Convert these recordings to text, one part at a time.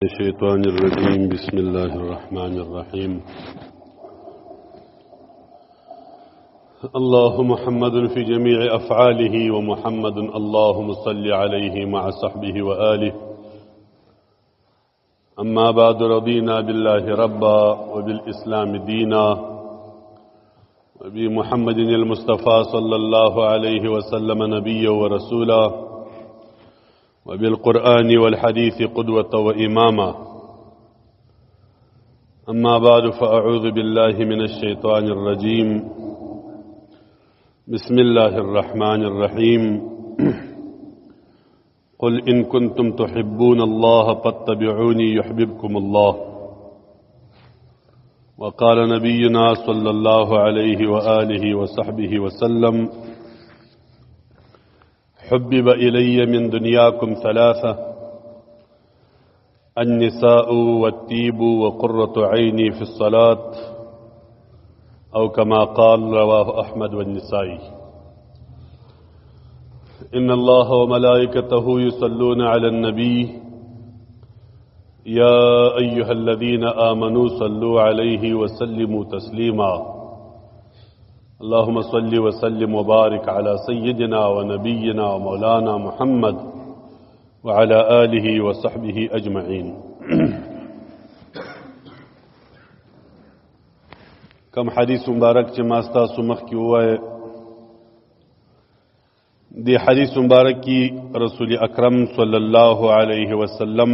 الشيطان الرجيم. بسم الله الرحمن الرحيم. الله محمد في جميع أفعاله ومحمد اللهم صل عليه مع صحبه وآله. أما بعد، رضينا بالله ربا وبالإسلام دينا وبمحمد المصطفى صلى الله عليه وسلم نبيا ورسولا وبالقرآن والحديث قدوة وإماما. أما بعد، فأعوذ بالله من الشيطان الرجيم. بسم الله الرحمن الرحيم. قل إن كنتم تحبون الله فاتبعوني يحببكم الله. وقال نبينا صلى الله عليه وآله وصحبه وسلم: حبب إلي من دنياكم ثلاثة: النساء والطيب وقرة عيني في الصلاة، أو كما قال، رواه أحمد والنسائي. إن الله وملائكته يصلون على النبي يا أيها الذين آمنوا صلوا عليه وسلموا تسليما. اللهم صل وسلم وبارك على سيدنا ونبينا ومولانا محمد وعلى آله وصحبه أجمعين. كم حديث مبارك چې ما ستاسو مخکې ووایه، دی حدیث مبارک کی رسول اکرم صلی الله علیه وسلم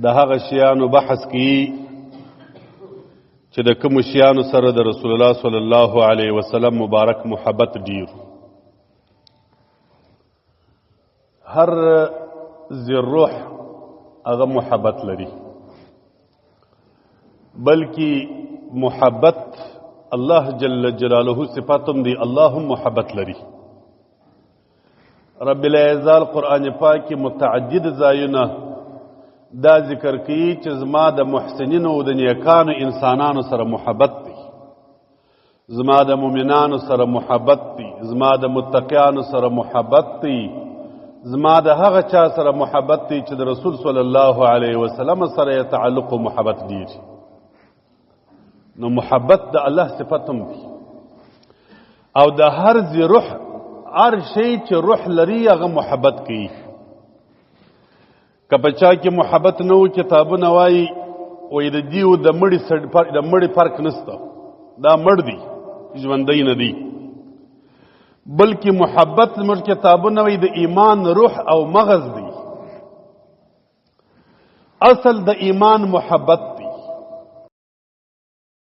د هغه شیانو بحث کی چې د کوم شیانو سره د رسول الله صلی الله علیه وسلم مبارک محبت ډیر. هر ذی روح هغه محبت لري، بلکې محبت الله جل جلاله صفاتم دی. الله محبت لري. رب العزال قرآن پاک متعدد ځایونه دا ذکر کوي چې زما د محسنینو او د نیکانو انسانانو سره محبت دی، زما د مؤمنانو سره محبت دی، زما د متقیانو سره محبت دی، زما د هغه چا سره محبت دی چې د رسول صلی الله علیه وسلم سره تعلق او محبت دی. نو محبت د الله صفتم دی، او د هر ذی روح هر شی چې روح لري هغه محبت کوي. که بچا کې محبت نه و، کتابونه وایي وایي د دیو د مړي فرق نسته، دا مړ دی، ژوندی نه دی. بلکې محبت زموږ کتابونه وایي د ایمان روح او مغز دی. اصل د ایمان محبت